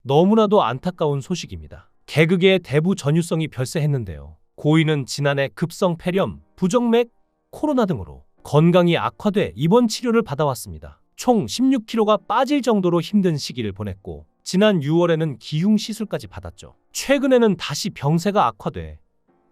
너무나도 안타까운 소식입니다. 개그계의 대부 전유성이 별세했는데요. 고인은 지난해 급성 폐렴, 부정맥, 코로나 등으로 건강이 악화돼 입원 치료를 받아왔습니다. 총 16kg가 빠질 정도로 힘든 시기를 보냈고 지난 6월에는 기흉 시술까지 받았죠. 최근에는 다시 병세가 악화돼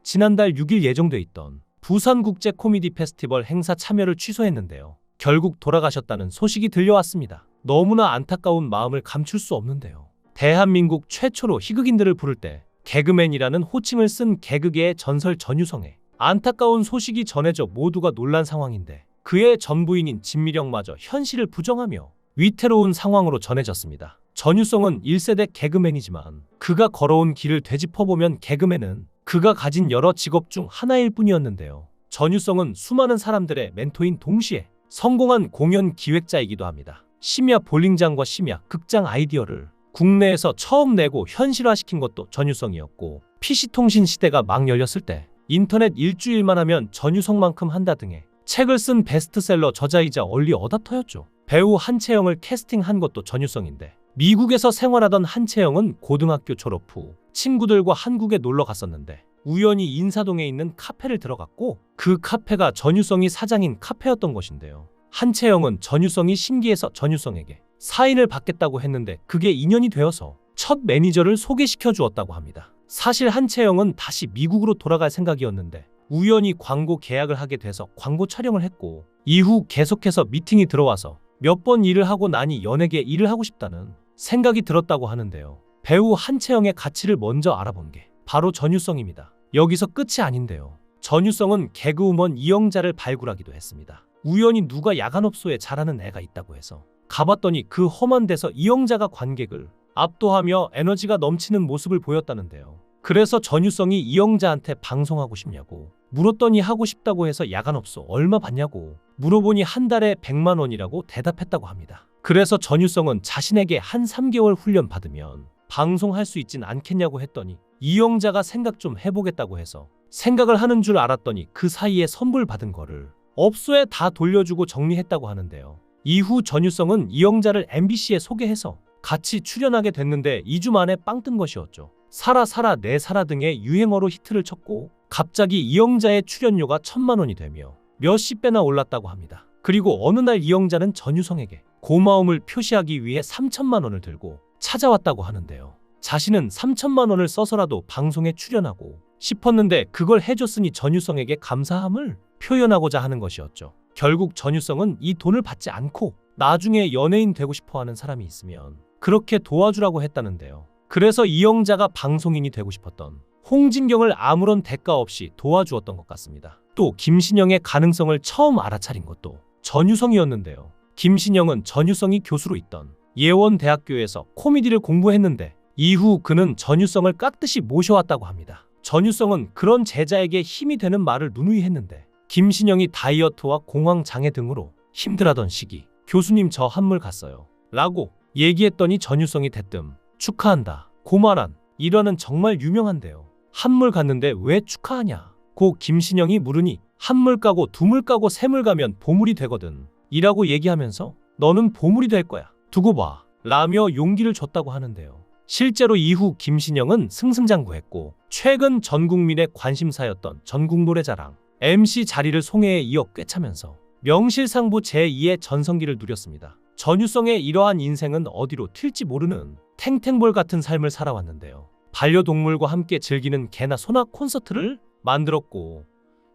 지난달 6일 예정돼 있던 부산국제 코미디 페스티벌 행사 참여를 취소했는데요. 결국 돌아가셨다는 소식이 들려왔습니다. 너무나 안타까운 마음을 감출 수 없는데요. 대한민국 최초로 희극인들을 부를 때 개그맨이라는 호칭을 쓴 개그계의 전설 전유성의 안타까운 소식이 전해져 모두가 놀란 상황인데 그의 전부인인 진미령마저 현실을 부정하며 위태로운 상황으로 전해졌습니다. 전유성은 1세대 개그맨이지만 그가 걸어온 길을 되짚어보면 개그맨은 그가 가진 여러 직업 중 하나일 뿐이었는데요. 전유성은 수많은 사람들의 멘토인 동시에 성공한 공연 기획자이기도 합니다. 심야 볼링장과 심야 극장 아이디어를 국내에서 처음 내고 현실화시킨 것도 전유성이었고 PC통신 시대가 막 열렸을 때 인터넷 일주일만 하면 전유성만큼 한다 등의 책을 쓴 베스트셀러 저자이자 얼리 어답터였죠. 배우 한채영을 캐스팅한 것도 전유성인데 미국에서 생활하던 한채영은 고등학교 졸업 후 친구들과 한국에 놀러 갔었는데 우연히 인사동에 있는 카페를 들어갔고 그 카페가 전유성이 사장인 카페였던 것인데요. 한채영은 전유성이 신기해서 전유성에게 사인을 받겠다고 했는데 그게 인연이 되어서 첫 매니저를 소개시켜 주었다고 합니다. 사실 한채영은 다시 미국으로 돌아갈 생각이었는데 우연히 광고 계약을 하게 돼서 광고 촬영을 했고 이후 계속해서 미팅이 들어와서 몇 번 일을 하고 나니 연예계 일을 하고 싶다는 생각이 들었다고 하는데요. 배우 한채영의 가치를 먼저 알아본 게 바로 전유성입니다. 여기서 끝이 아닌데요. 전유성은 개그우먼 이영자를 발굴하기도 했습니다. 우연히 누가 야간업소에 잘하는 애가 있다고 해서 가봤더니 그 험한 데서 이영자가 관객을 압도하며 에너지가 넘치는 모습을 보였다는데요. 그래서 전유성이 이영자한테 방송하고 싶냐고 물었더니 하고 싶다고 해서 야간업소 얼마 받냐고 물어보니 한 달에 100만 원이라고 대답했다고 합니다. 그래서 전유성은 자신에게 한 3개월 훈련 받으면 방송할 수 있진 않겠냐고 했더니 이영자가 생각 좀 해보겠다고 해서 생각을 하는 줄 알았더니 그 사이에 선불 받은 거를 업소에 다 돌려주고 정리했다고 하는데요. 이후 전유성은 이영자를 MBC에 소개해서 같이 출연하게 됐는데 2주 만에 빵 뜬 것이었죠. 살아 살아 내 살아 등의 유행어로 히트를 쳤고 갑자기 이영자의 출연료가 1000만 원이 되며 몇십 배나 올랐다고 합니다. 그리고 어느 날 이영자는 전유성에게 고마움을 표시하기 위해 3천만 원을 들고 찾아왔다고 하는데요. 자신은 3천만 원을 써서라도 방송에 출연하고 싶었는데 그걸 해줬으니 전유성에게 감사함을 표현하고자 하는 것이었죠. 결국 전유성은 이 돈을 받지 않고 나중에 연예인 되고 싶어하는 사람이 있으면 그렇게 도와주라고 했다는데요. 그래서 이영자가 방송인이 되고 싶었던 홍진경을 아무런 대가 없이 도와주었던 것 같습니다. 또 김신영의 가능성을 처음 알아차린 것도 전유성이었는데요. 김신영은 전유성이 교수로 있던 예원대학교에서 코미디를 공부했는데 이후 그는 전유성을 깍듯이 모셔왔다고 합니다. 전유성은 그런 제자에게 힘이 되는 말을 누누이 했는데 김신영이 다이어트와 공황장애 등으로 힘들어하던 시기 교수님 저 한물 갔어요 라고 얘기했더니 전유성이 대뜸 축하한다 고마란 일화는 정말 유명한데요. 한물 갔는데 왜 축하하냐 고 김신영이 물으니 한물 까고 두물 까고 세물 가면 보물이 되거든 이라고 얘기하면서 너는 보물이 될 거야 두고 봐 라며 용기를 줬다고 하는데요. 실제로 이후 김신영은 승승장구했고 최근 전 국민의 관심사였던 전국노래자랑 MC 자리를 송혜에 이어 꿰차면서 명실상부 제2의 전성기를 누렸습니다. 전유성의 이러한 인생은 어디로 튈지 모르는 탱탱볼 같은 삶을 살아왔는데요. 반려동물과 함께 즐기는 개나 소나 콘서트를 만들었고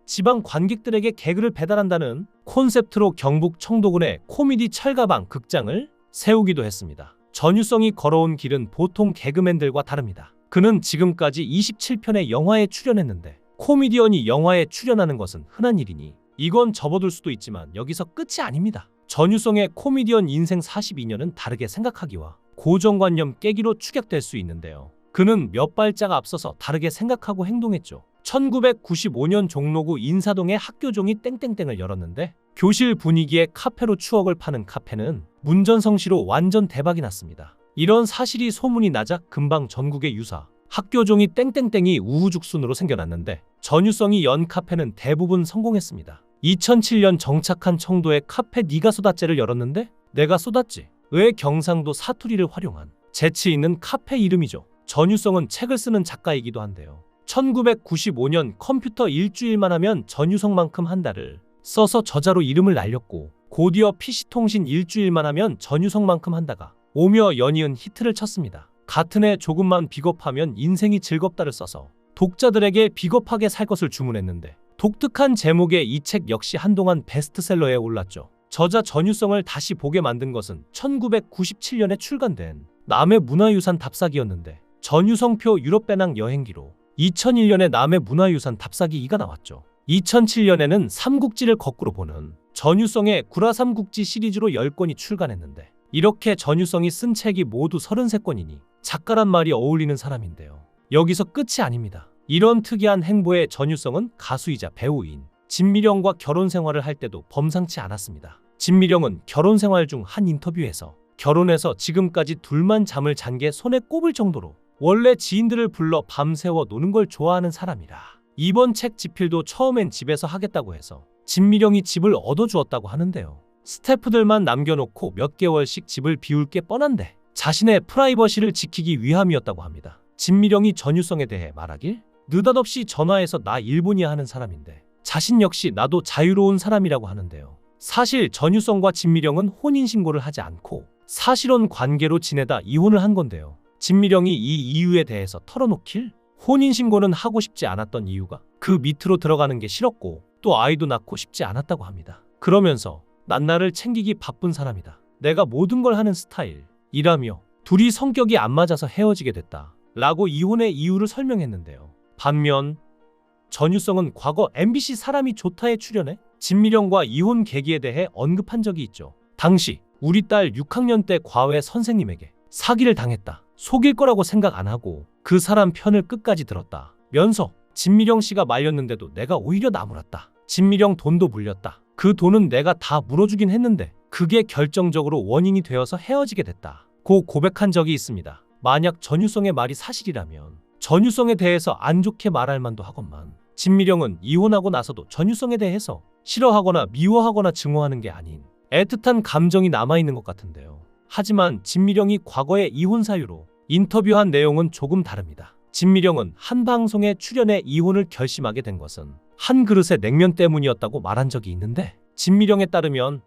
지방 관객들에게 개그를 배달한다는 콘셉트로 경북 청도군의 코미디 철가방 극장을 세우기도 했습니다. 전유성이 걸어온 길은 보통 개그맨들과 다릅니다. 그는 지금까지 27편의 영화에 출연했는데 코미디언이 영화에 출연하는 것은 흔한 일이니 이건 접어둘 수도 있지만 여기서 끝이 아닙니다. 전유성의 코미디언 인생 42년은 다르게 생각하기와 고정관념 깨기로 축약될 수 있는데요. 그는 몇 발짝 앞서서 다르게 생각하고 행동했죠. 1995년 종로구 인사동에 학교종이 땡땡땡을 열었는데 교실 분위기에 카페로 추억을 파는 카페는 문전성시로 완전 대박이 났습니다. 이런 사실이 소문이 나자 금방 전국의 유사 학교종이 땡땡땡이 우후죽순으로 생겨났는데 전유성이 연 카페는 대부분 성공했습니다. 2007년 정착한 청도에 카페 니가 쏟았제를 열었는데 내가 쏟았지 의 경상도 사투리를 활용한 재치 있는 카페 이름이죠. 전유성은 책을 쓰는 작가이기도 한데요. 1995년 컴퓨터 일주일만 하면 전유성만큼 한 달을 써서 저자로 이름을 날렸고, 곧이어 PC통신 일주일만 하면 전유성만큼 한다가 오며 연이은 히트를 쳤습니다. 같은 해 조금만 비겁하면 인생이 즐겁다를 써서 독자들에게 비겁하게 살 것을 주문했는데, 독특한 제목의 이 책 역시 한동안 베스트셀러에 올랐죠. 저자 전유성을 다시 보게 만든 것은 1997년에 출간된 남해 문화유산 답사기였는데, 전유성표 유럽배낭 여행기로 2001년에 남해 문화유산 답사기 2가 나왔죠. 2007년에는 삼국지를 거꾸로 보는 전유성의 구라삼국지 시리즈로 10권이 출간했는데, 이렇게 전유성이 쓴 책이 모두 33권이니 작가란 말이 어울리는 사람인데요. 여기서 끝이 아닙니다. 이런 특이한 행보에 전유성은 가수이자 배우인 진미령과 결혼 생활을 할 때도 범상치 않았습니다. 진미령은 결혼 생활 중 한 인터뷰에서 결혼해서 지금까지 둘만 잠을 잔 게 손에 꼽을 정도로 원래 지인들을 불러 밤새워 노는 걸 좋아하는 사람이라, 이번 책 집필도 처음엔 집에서 하겠다고 해서 진미령이 집을 얻어주었다고 하는데요. 스태프들만 남겨놓고 몇 개월씩 집을 비울 게 뻔한데 자신의 프라이버시를 지키기 위함이었다고 합니다. 진미령이 전유성에 대해 말하길, 느닷없이 전화해서 나 일본이야 하는 사람인데 자신 역시 나도 자유로운 사람이라고 하는데요. 사실 전유성과 진미령은 혼인신고를 하지 않고 사실혼 관계로 지내다 이혼을 한 건데요. 진미령이 이 이유에 대해서 털어놓길, 혼인신고는 하고 싶지 않았던 이유가 그 밑으로 들어가는 게 싫었고 또 아이도 낳고 싶지 않았다고 합니다. 그러면서 난 나를 챙기기 바쁜 사람이다, 내가 모든 걸 하는 스타일이라며 둘이 성격이 안 맞아서 헤어지게 됐다 라고 이혼의 이유를 설명했는데요. 반면 전유성은 과거 MBC 사람이 좋다에 출연해 진미령과 이혼 계기에 대해 언급한 적이 있죠. 당시 우리 딸 6학년 때 과외 선생님에게 사기를 당했다, 속일 거라고 생각 안 하고 그 사람 편을 끝까지 들었다 면서 진미령 씨가 말렸는데도 내가 오히려 나무랐다, 진미령 돈도 물렸다, 그 돈은 내가 다 물어주긴 했는데 그게 결정적으로 원인이 되어서 헤어지게 됐다 고 고백한 적이 있습니다. 만약 전유성의 말이 사실이라면 전유성에 대해서 안 좋게 말할 만도 하건만, 진미령은 이혼하고 나서도 전유성에 대해서 싫어하거나 미워하거나 증오하는 게 아닌 애틋한 감정이 남아있는 것 같은데요. 하지만 진미령이 과거의 이혼 사유로 인터뷰한 내용은 조금 다릅니다. 진미령은 한 방송에 출연해 이혼을 결심하게 된 것은 한 그릇의 냉면 때문이었다고 말한 적이 있는데, 진미령에 따르면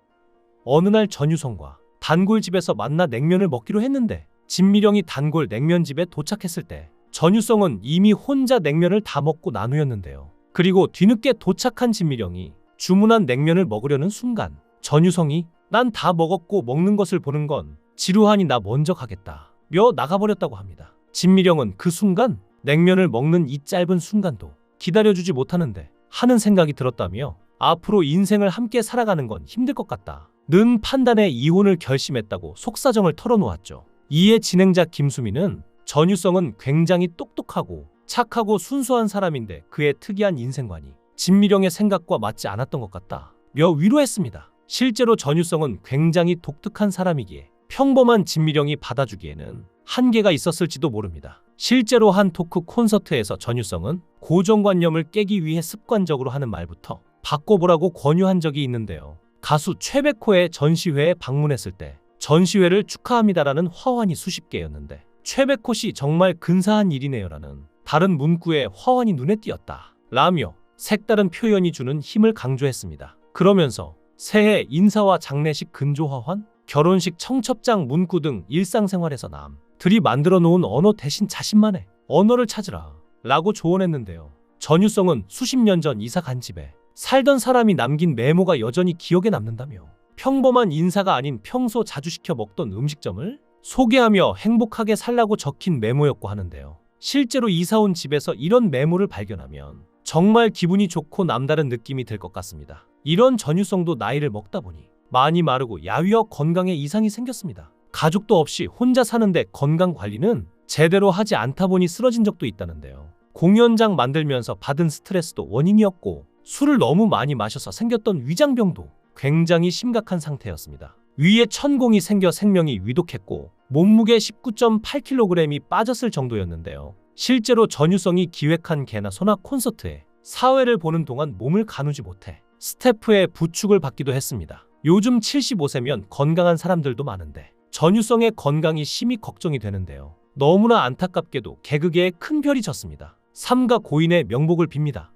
어느 날 전유성과 단골집에서 만나 냉면을 먹기로 했는데, 진미령이 단골 냉면집에 도착했을 때 전유성은 이미 혼자 냉면을 다 먹고 나누었는데요. 그리고 뒤늦게 도착한 진미령이 주문한 냉면을 먹으려는 순간 전유성이 난 다 먹었고 먹는 것을 보는 건 지루하니 나 먼저 가겠다 며 나가버렸다고 합니다. 진미령은 그 순간 냉면을 먹는 이 짧은 순간도 기다려주지 못하는데 하는 생각이 들었다며, 앞으로 인생을 함께 살아가는 건 힘들 것 같다 는 판단에 이혼을 결심했다고 속사정을 털어놓았죠. 이에 진행자 김수미는 전유성은 굉장히 똑똑하고 착하고 순수한 사람인데 그의 특이한 인생관이 진미령의 생각과 맞지 않았던 것 같다 며 위로했습니다. 실제로 전유성은 굉장히 독특한 사람이기에 평범한 진미령이 받아주기에는 한계가 있었을지도 모릅니다. 실제로 한 토크 콘서트에서 전유성은 고정관념을 깨기 위해 습관적으로 하는 말부터 바꿔보라고 권유한 적이 있는데요. 가수 최백호의 전시회에 방문했을 때 전시회를 축하합니다라는 화환이 수십 개였는데 최백호 씨 정말 근사한 일이네요라는 다른 문구에 화환이 눈에 띄었다 라며 색다른 표현이 주는 힘을 강조했습니다. 그러면서 새해 인사와 장례식 근조화환, 결혼식 청첩장 문구 등 일상생활에서 남들이 만들어 놓은 언어 대신 자신만의 언어를 찾으라 라고 조언했는데요. 전유성은 수십 년 전 이사 간 집에 살던 사람이 남긴 메모가 여전히 기억에 남는다며, 평범한 인사가 아닌 평소 자주 시켜 먹던 음식점을 소개하며 행복하게 살라고 적힌 메모였고 하는데요. 실제로 이사 온 집에서 이런 메모를 발견하면 정말 기분이 좋고 남다른 느낌이 들 것 같습니다. 이런 전유성도 나이를 먹다 보니 많이 마르고 야위어 건강에 이상이 생겼습니다. 가족도 없이 혼자 사는데 건강 관리는 제대로 하지 않다 보니 쓰러진 적도 있다는데요. 공연장 만들면서 받은 스트레스도 원인이었고, 술을 너무 많이 마셔서 생겼던 위장병도 굉장히 심각한 상태였습니다. 위에 천공이 생겨 생명이 위독했고 몸무게 19.8kg이 빠졌을 정도였는데요. 실제로 전유성이 기획한 개나 소나 콘서트에 사회를 보는 동안 몸을 가누지 못해 스태프의 부축을 받기도 했습니다. 요즘 75세면 건강한 사람들도 많은데 전유성의 건강이 심히 걱정이 되는데요. 너무나 안타깝게도 개그계에 큰 별이 졌습니다. 삼가 고인의 명복을 빕니다.